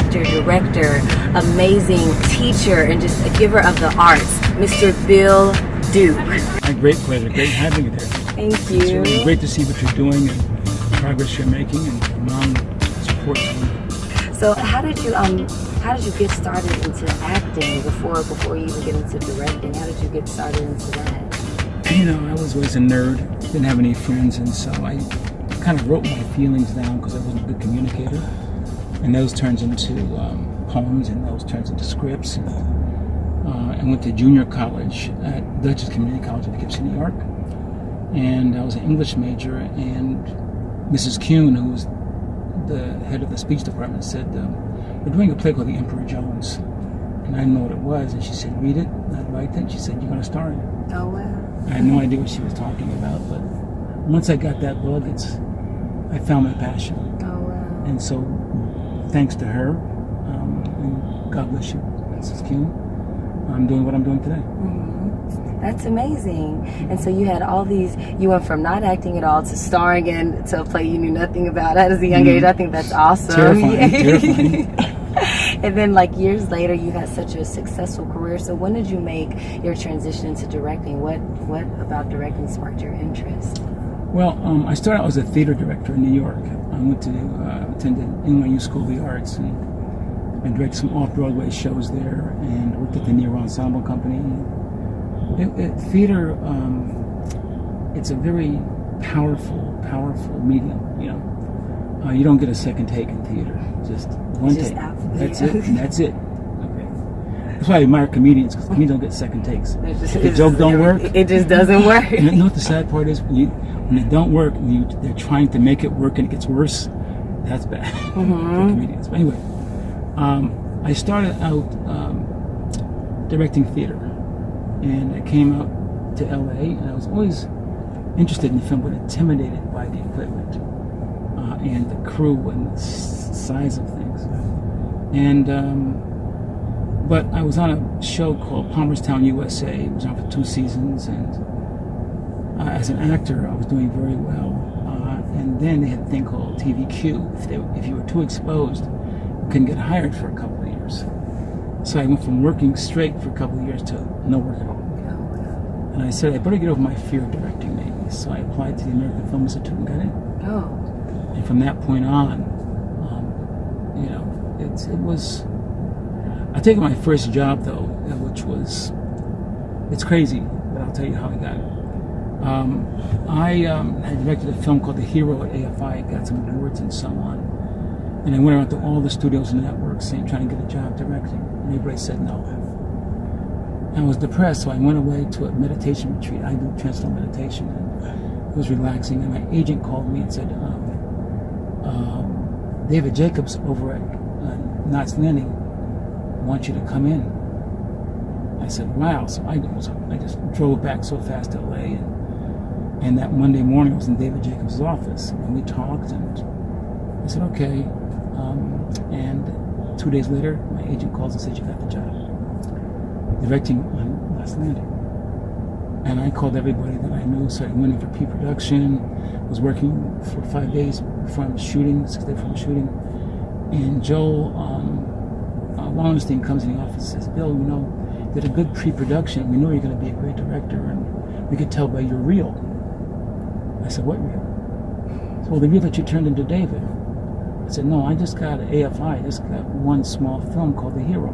actor, director, amazing teacher, and just a giver of the arts, Mr. Bill Duke. My great pleasure. Great having you there. Thank you. It's really great to see what you're doing and the progress you're making, and mom supports you. So how did you get started into acting before you even get into directing? How did you get started into that? You know, I was always a nerd. Didn't have any friends, and so I kind of wrote my feelings down because I wasn't a good communicator. And those turns into poems, and those turns into scripts. And I went to junior college at Dutchess Community College in Poughkeepsie, New York. And I was an English major, and Mrs. Kuhn, who was the head of the speech department, said, we're doing a play called The Emperor Jones. And I didn't know what it was, and she said, read it. And I liked it. She said, you're going to star in it. Oh, wow. I had no idea what she was talking about, but once I got that bug, I found my passion. Oh, wow. And so, thanks to her, and God bless you, Mrs. Kuhn, I'm doing what I'm doing today. Mm-hmm. That's amazing. And so you had all these, you went from not acting at all to starring in to a play you knew nothing about at a young age. I think that's awesome. Terrifying. And then like years later, you had such a successful career. So when did you make your transition into directing? What about directing sparked your interest? Well, I started out as a theater director in New York. I went to attended NYU School of the Arts and directed some off-Broadway shows there, and worked at the Nero Ensemble Company. Theater, it's a very powerful medium, you know. You don't get a second take in theater, just one take. That's it, and that's it. Okay. That's why I admire comedians, because comedians don't get second takes. If the joke don't work, it just doesn't work. And you know what the sad part is? When it don't work, they're trying to make it work and it gets worse. That's bad for comedians. But anyway, I started out directing theater, and I came out to LA, and I was always interested in film, but intimidated by the equipment and the crew and the size of things. And but I was on a show called Palmerstown, USA. It was on for 2 seasons, and as an actor, I was doing very well. And then they had a thing called TVQ. If you were too exposed, you couldn't get hired for a couple of years. So I went from working straight for a couple of years to no work at all. And I said, I better get over my fear of directing maybe. So I applied to the American Film Institute and got in. Oh. And from that point on, you know, it was. I take my first job though, which was, it's crazy, but I'll tell you how I got it. I had directed a film called The Hero at AFI. It got some awards and so on. And I went around to all the studios and networks trying to get a job directing. And everybody said no. I was depressed, so I went away to a meditation retreat. I do transcendental meditation, and it was relaxing. And my agent called me and said, David Jacobs over at Knots Landing wants you to come in. I said, wow. So I just drove back so fast to LA, and that Monday morning I was in David Jacobs' office, and we talked, and I said, okay. And 2 days later, my agent calls and said, you got the job, directing on Knots Landing. And I called everybody that I knew, so I went in for pre-production, was working for 5 days before I was shooting, 6 days before I was shooting, and Joel Wallenstein comes in the office and says, Bill, you know, did a good pre-production. We knew you were going to be a great director, and we could tell by your reel. I said, what reel? He said, well, the reel that you turned into David. I said, no, I just got AFI. I just got one small film called The Hero.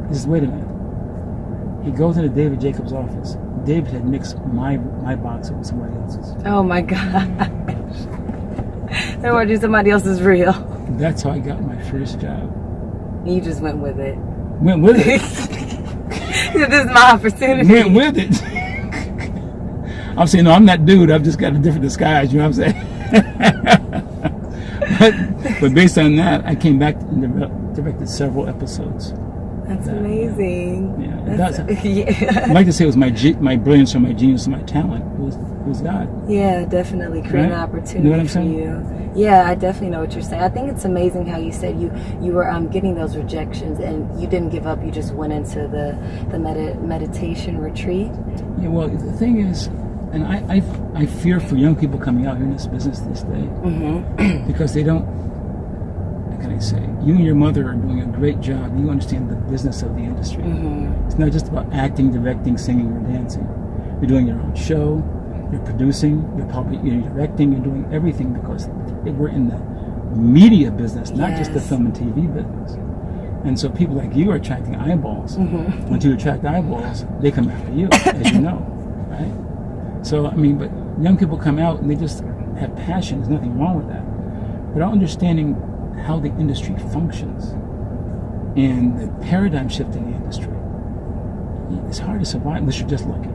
He says, wait a minute. He goes into David Jacobs' office. David had mixed my box with somebody else's. Oh my gosh. They were doing somebody else's reel. That's how I got my first job. You just went with it. Went with it. This is my opportunity. Went with it. I'm saying, no, I'm that dude. I've just got a different disguise. You know what I'm saying? but based on that, I came back and directed several episodes. That's amazing. Yeah, I'd like to say it was my brilliance or my genius or my talent. It was God. Yeah, definitely create an opportunity you know what I'm saying? You. Yeah, I definitely know what you're saying. I think it's amazing how you said you were getting those rejections and you didn't give up. You just went into the meditation retreat. Yeah, well, the thing is, and I fear for young people coming out here in this business this day, because they don't. how can I say, you and your mother are doing a great job. You understand the business of the industry. It's not just about acting, directing, singing, or dancing. You're doing your own show, you're producing, you're directing, you're doing everything, because we're in the media business, not just the film and TV business. And so people like you are attracting eyeballs. Once you attract eyeballs, they come after you, as you know, right? So, I mean, but young people come out and they just have passion. There's nothing wrong with that. But understanding how the industry functions and the paradigm shift in the industry, it's hard to survive unless you're just lucky.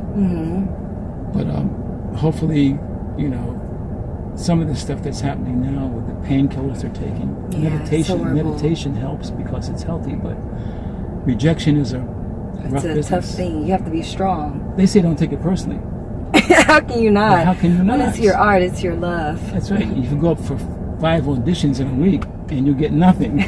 But hopefully, you know, some of the stuff that's happening now with the painkillers they're taking, meditation helps because it's healthy, but rejection is a rough business. It's a tough thing. You have to be strong. They say don't take it personally. How can you not? But how can you not? When it's your art, it's your love. That's right. You can go up for 5 auditions in a week and you get nothing.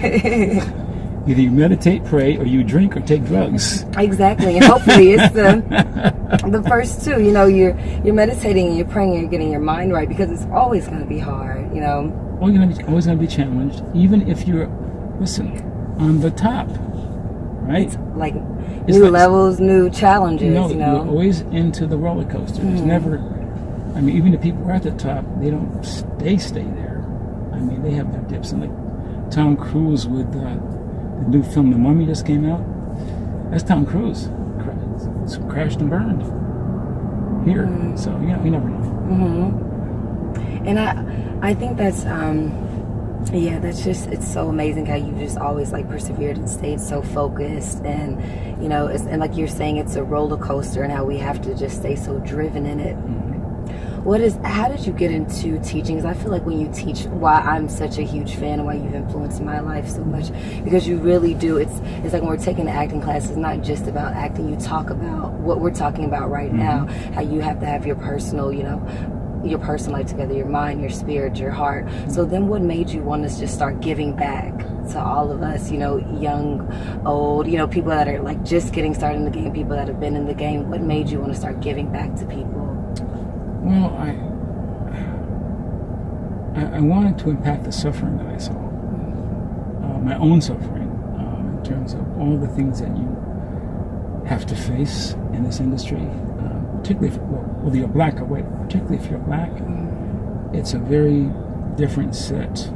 Either you meditate, pray, or you drink or take drugs. Exactly, and hopefully it's the first two. You know, you're meditating and you're praying and you're getting your mind right, because it's always going to be hard. You know, always going to be challenged, even if you're on the top, right? It's like new levels, new challenges. You know, you're always into the roller coaster. There's never. I mean, even the people who are at the top, they don't stay there. I mean, they have their dips, and like Tom Cruise with. The new film, The Mummy, just came out. That's Tom Cruise. It's crashed and burned here. So, you know, you never know. And I think that's, that's just, it's so amazing how you just always like persevered and stayed so focused. And, you know, and like you're saying, it's a roller coaster, and how we have to just stay so driven in it. How did you get into teaching? Because I feel like when you teach, why I'm such a huge fan and why you've influenced my life so much, because you really do. It's like when we're taking the acting class, it's not just about acting. You talk about what we're talking about right now, how you have to have your personal, you know, your personal life together, your mind, your spirit, your heart. So then what made you want to just start giving back to all of us, you know, young, old, you know, people that are like just getting started in the game, people that have been in the game? What made you want to start giving back to people? Well, I wanted to impact the suffering that I saw, my own suffering, in terms of all the things that you have to face in this industry, particularly whether you're black or white. Particularly if you're black, it's a very different set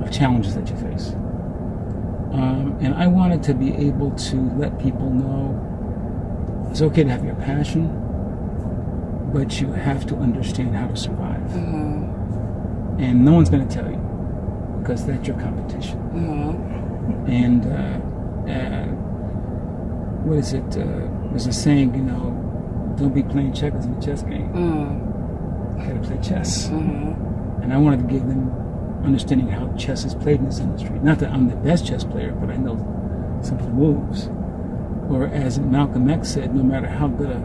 of challenges that you face. And I wanted to be able to let people know it's okay to have your passion, but you have to understand how to survive. And no one's going to tell you, because that's your competition. And what is it? There's a saying, you know, don't be playing checkers in a chess game. You got to play chess. And I wanted to give them understanding how chess is played in this industry. Not that I'm the best chess player, but I know some of the moves. Or as Malcolm X said, no matter how good a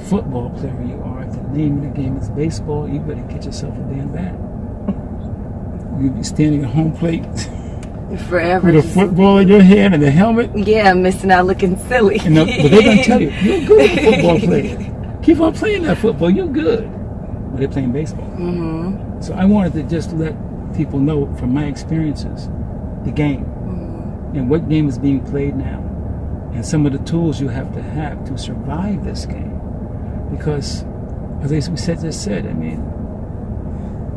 football player you are, if the name of the game is baseball, you better get yourself a damn bat. You'll be standing at home plate forever with a football in your hand and a helmet. Yeah, missing out, looking silly. But they're going to tell you, you're a good football player. Keep on playing that football, you're good. But they're playing baseball. So I wanted to just let people know from my experiences the game and what game is being played now, and some of the tools you have to survive this game. Because, as we just said, I mean,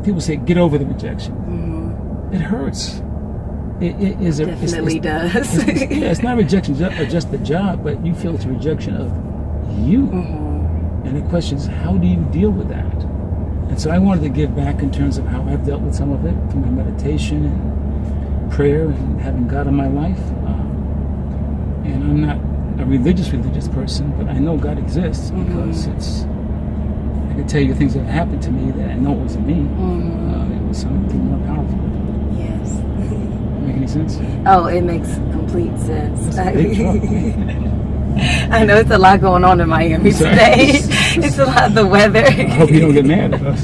people say, get over the rejection. It hurts. It is definitely does. It's not rejection of just the job, but you feel it's a rejection of you. And the question is, how do you deal with that? And so I wanted to give back in terms of how I've dealt with some of it through my meditation and prayer and having God in my life. And I'm not a religious person, but I know God exists because I can tell you things that happened to me that I know it wasn't me. It was something more powerful. Yes. Make any sense? Oh, it makes complete sense. That's a big truck, I know it's a lot going on in Miami today. It's a lot of the weather. I hope you don't get mad at us.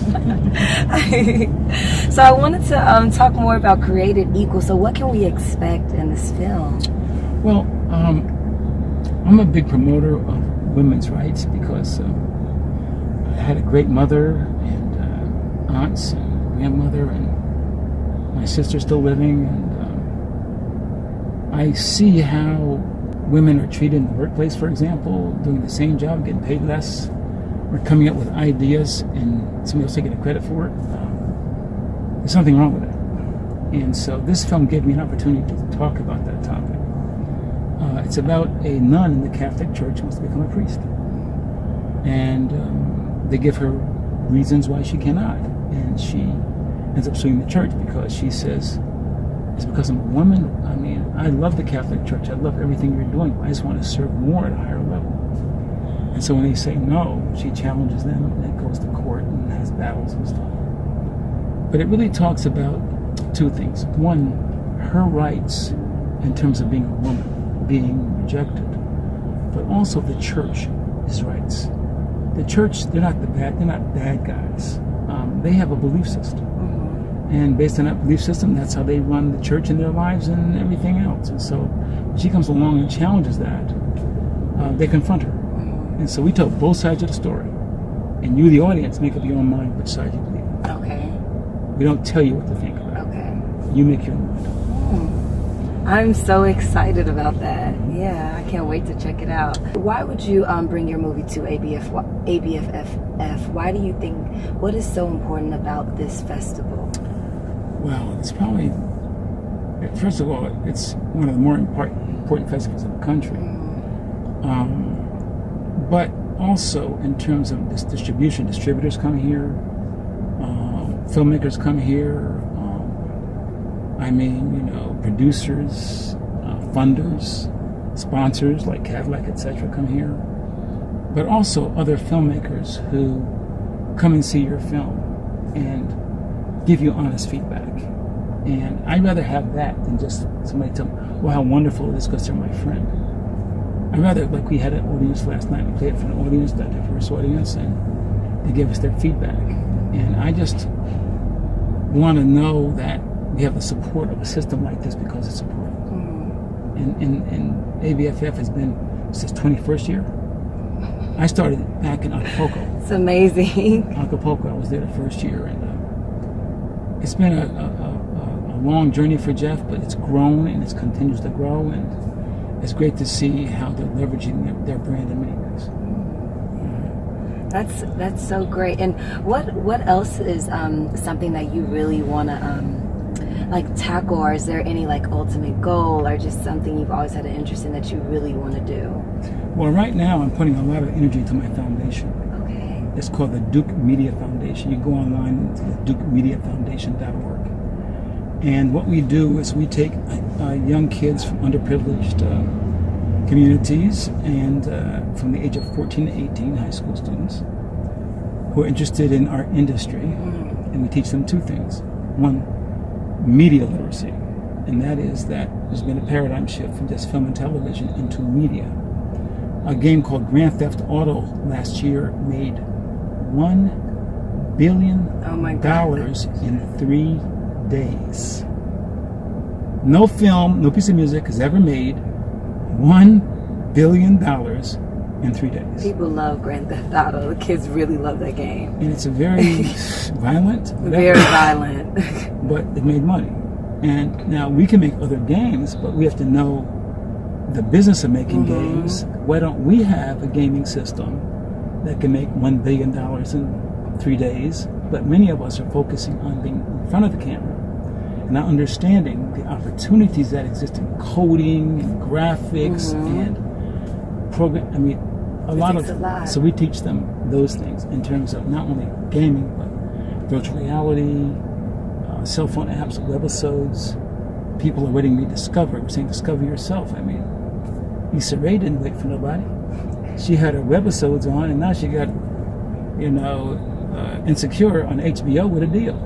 So I wanted to talk more about Created Equal. So what can we expect in this film? Well, I'm a big promoter of women's rights because I had a great mother and aunts and grandmother, and My sister's still living, and I see how women are treated in the workplace, for example, doing the same job, getting paid less, or coming up with ideas and somebody else taking the credit for it. There's something wrong with it. And so this film gave me an opportunity to talk about that topic. It's about a nun in the Catholic Church who wants to become a priest. And they give her reasons why she cannot. And she ends up suing the church because she says, it's because I'm a woman. I mean, I love the Catholic Church. I love everything you're doing. I just want to serve more at a higher level. And so when they say no, she challenges them and goes to court and has battles and stuff. But it really talks about two things. One, her rights in terms of being a woman, being rejected, but also the church's rights. The church, they're not bad guys. They have a belief system. And based on that belief system, that's how they run the church in their lives and everything else. And so when she comes along and challenges that, they confront her. And so we tell both sides of the story. And you, the audience, make up your own mind which side you believe. Okay. We don't tell you what to think about. Okay. You make your own mind. I'm so excited about that. Yeah, I can't wait to check it out. Why would you bring your movie to ABFF? Why do you think, what is so important about this festival? Well, it's probably, first of all, it's one of the more important festivals in the country. But also in terms of this distribution, distributors come here, filmmakers come here, producers, funders, sponsors like Cadillac, etc. come here, but also other filmmakers who come and see your film and give you honest feedback. And I'd rather have that than just somebody tell me, well, how wonderful it is because they're my friend. I'd rather, like we had an audience last night, we played it for an audience, that diverse audience, and they gave us their feedback. And I just want to know that we have the support of a system like this because it's supported. And ABFF has been since 21st year. I started back in Acapulco. It's amazing. Acapulco, I was there the first year, and it's been a long journey for Jeff, but it's grown and it continues to grow, and it's great to see how they're leveraging their brand in many ways. That's so great. And what else is something that you really want to tackle, or is there any ultimate goal, or just something you've always had an interest in that you really want to do? Well, right now I'm putting a lot of energy into my foundation. Okay. It's called the Duke Media Foundation. You can go online to dukemediafoundation.org. And what we do is we take young kids from underprivileged communities and from the age of 14 to 18, high school students, who are interested in our industry, and we teach them two things. One, media literacy, and that is that there's been a paradigm shift from just film and television into media. A game called Grand Theft Auto last year made $1 billion in 3 days. No film, no piece of music has ever made $1 billion in 3 days. People love Grand Theft Auto. The kids really love that game. And it's a very violent. Very violent. But it made money. And now we can make other games, but we have to know the business of making games. Why don't we have a gaming system that can make $1 billion in 3 days? But many of us are focusing on being in front of the camera and not understanding the opportunities that exist in coding and graphics and program. I mean, a lot. So we teach them those things in terms of not only gaming, but virtual reality, cell phone apps, webisodes. People are waiting to be discovered. We're saying discover yourself. I mean, Issa Rae didn't wait for nobody. She had her webisodes on, and now she got, Insecure on HBO with a deal.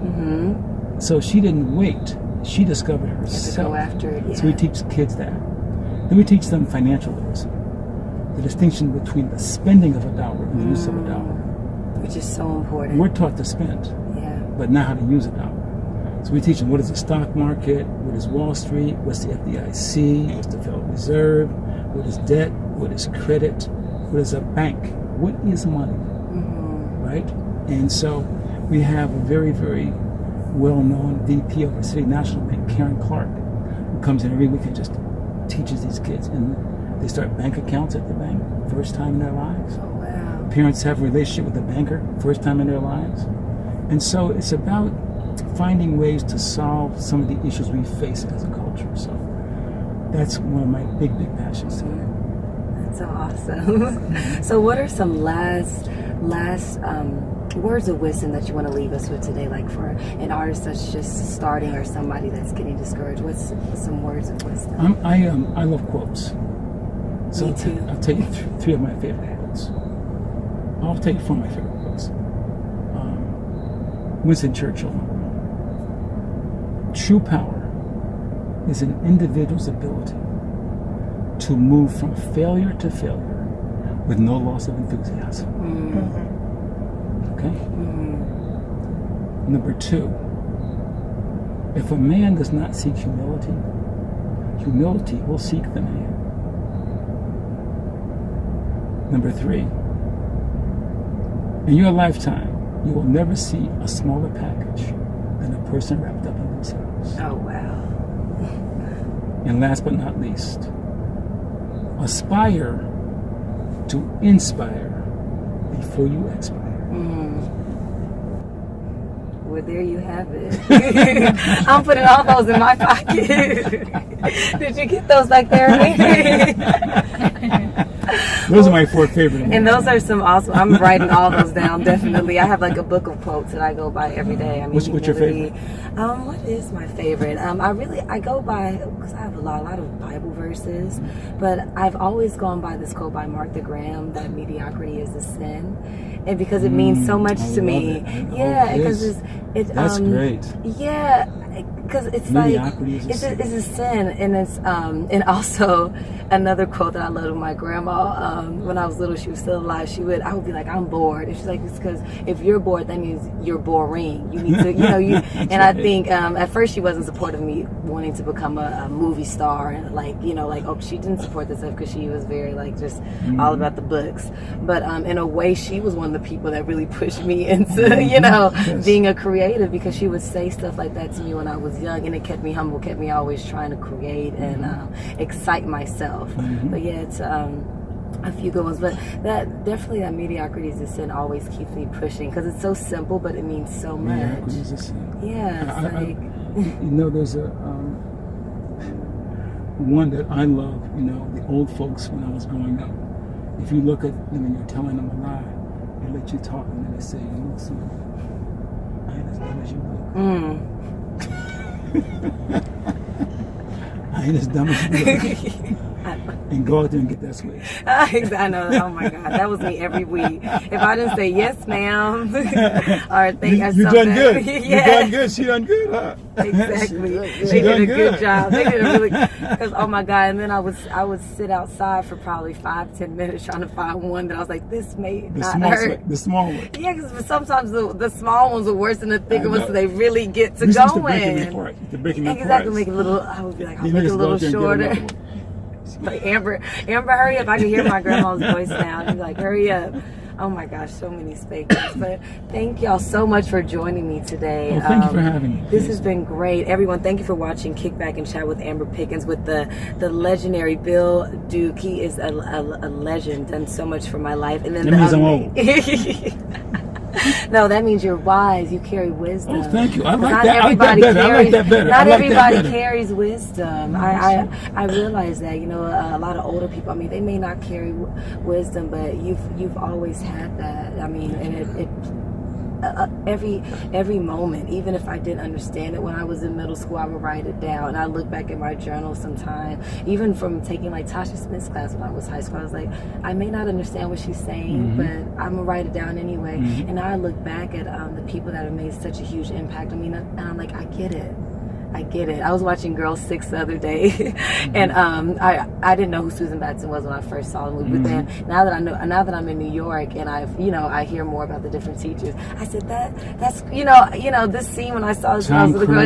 So she didn't wait. She discovered herself. To go after it, yeah. So we teach kids that. Then we teach them financial literacy. The distinction between the spending of a dollar and the use of a dollar. Which is so important. We're taught to spend, but not how to use a dollar. So we teach them what is the stock market, what is Wall Street, what's the FDIC, what's the Federal Reserve, what is debt, what is credit, what is a bank, what is money, right? And so we have a very, very well-known VP of the City National Bank, Karen Clark, who comes in every week and just teaches these kids. And they start bank accounts at the bank, first time in their lives. Oh, wow. Parents have a relationship with the banker, first time in their lives. And so it's about finding ways to solve some of the issues we face as a culture. So that's one of my big passions today. That's so awesome. So what are some last words of wisdom that you want to leave us with today, like for an artist that's just starting or somebody that's getting discouraged? What's some words of wisdom? I love quotes. So Me too. I'll tell you three of my favorite quotes. I'll tell you four of my favorite quotes. Winston Churchill. True power is an individual's ability to move from failure to failure with no loss of enthusiasm. Okay? Number two, if a man does not seek humility, humility will seek the man. Number three, in your lifetime, you will never see a smaller package than a person wrapped up in themselves. Oh, wow. And last but not least, aspire to inspire before you expire. Well, there you have it. I'm putting all those in my pocket. Did you get those back there? Those are my four favorite ones. And those are some awesome. I'm writing all those down, definitely. I have like a book of quotes that I go by every day. I mean, what's your favorite? What is my favorite? I go by, because I have a lot of Bible verses, but I've always gone by this quote by Martha Graham, that mediocrity is a sin. And because it means so much to me. Yeah, because it's that's great. Yeah, because it's mediocrity like it's a sin, and it's and also another quote that I loved with my grandma. When I was little, she was still alive. I would be like, I'm bored, and she's like, it's because if you're bored, that means you're boring. You need to, And right. I think at first she wasn't supportive of me wanting to become a movie star, and she didn't support this stuff because she was very just all about the books. But in a way, she was one of the people that really pushed me into being a creative, because she would say stuff like that to me when I was young, and it kept me humble, kept me always trying to create and excite myself. But yeah, it's a few good ones, but that mediocrity is a sin always keeps me pushing, because it's so simple, but it means so much. Mediocrity is a sin. Yeah, there's a one that I love. The old folks when I was growing up. If you look at them and you're telling them a lie, they let you talk, and then they say, "You look so I ain't as dumb as you look." I ain't as dumb as you look. And go out there and get that switch. I know. Oh my God, that was me every week. If I didn't say yes, ma'am, or think you done good. Yeah. You done good. She done good, huh? Exactly. They did a good job. They did a really, because oh my God. And then I would sit outside for probably 5-10 minutes trying to find one that I was like, this may not hurt. The small one. Yeah, because sometimes the small ones are worse than the thicker ones, so they really get to going. To breaking exactly. Make it a little. I would be like, I'll make it a little shorter. Like Amber, hurry up! I can hear my grandma's voice now. She's like, hurry up! Oh my gosh, so many spankings. But thank y'all so much for joining me today. Well, thank you for having me. This has been great. Everyone, thank you for watching Kickback and Chat with Amber Pickens with the legendary Bill Duke. He is a legend, done so much for my life. And then that means I'm old. No, that means you're wise. You carry wisdom. Oh, thank you. I like that better. Not everybody carries wisdom. I realize that. A lot of older people, they may not carry wisdom, but you've always had that. And every moment, even if I didn't understand it when I was in middle school, I would write it down. And I look back at my journal sometime, even from taking like Tasha Smith's class when I was high school. I was like, I may not understand what she's saying, but I'm gonna write it down anyway. And now I look back at the people that have made such a huge impact on me, and I'm like, I get it. I was watching Girl 6 the other day, and I didn't know who Susan Batson was when I first saw the movie. But then now that I'm in New York and I hear more about the different teachers, I said that's this scene when I saw this when I was a little girl.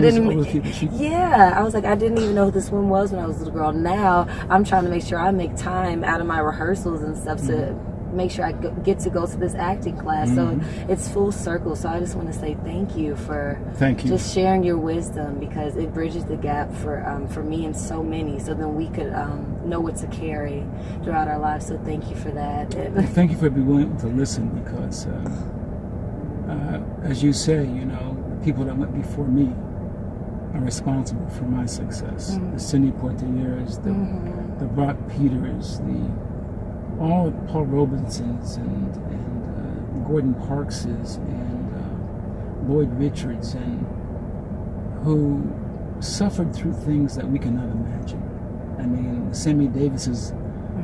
I was like, I didn't even know who this one was when I was a little girl. Now I'm trying to make sure I make time out of my rehearsals and stuff to make sure I get to go to this acting class. So it's full circle. So I just want to say thank you for just sharing your wisdom, because it bridges the gap for me and so many. So then we could know what to carry throughout our lives. So thank you for that. Well, thank you for being willing to listen, because as you say, you know, the people that went before me are responsible for my success. The Sidney Poitiers, the Brock Peters, all Paul Robinsons and Gordon Parkses and Lloyd Richards, and who suffered through things that we cannot imagine. I mean, Sammy Davises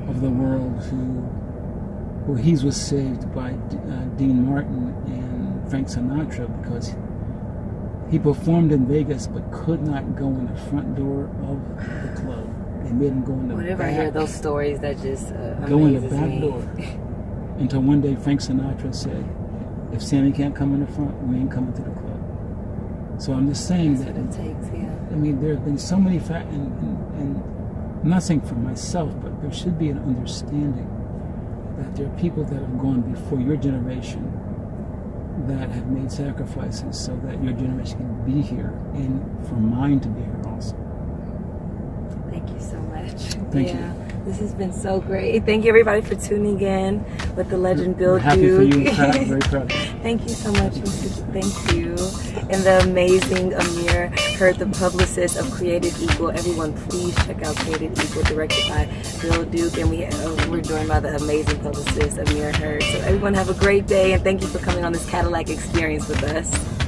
of the world, who he was saved by Dean Martin and Frank Sinatra, because he performed in Vegas but could not go in the front door of the club. They made him go in the Whenever back. I hear those stories, that just go in the amazes back me. door. Until one day Frank Sinatra said, "If Sammy can't come in the front, we ain't coming to the club." So I'm just saying That's what it takes, yeah. I mean, there have been so many and I'm not saying for myself, but there should be an understanding that there are people that have gone before your generation that have made sacrifices so that your generation can be here, and for mine to be here also. Thank you so much. Thank you. This has been so great. Thank you, everybody, for tuning in with the legend Bill Duke. Happy for you. Very proud. Thank you so much, Mr. Thank you. And the amazing Amir Hurt, the publicist of Created Equal. Everyone, please check out Created Equal, directed by Bill Duke. And we're joined by the amazing publicist, Amir Hurt. So everyone have a great day, and thank you for coming on this Cadillac experience with us.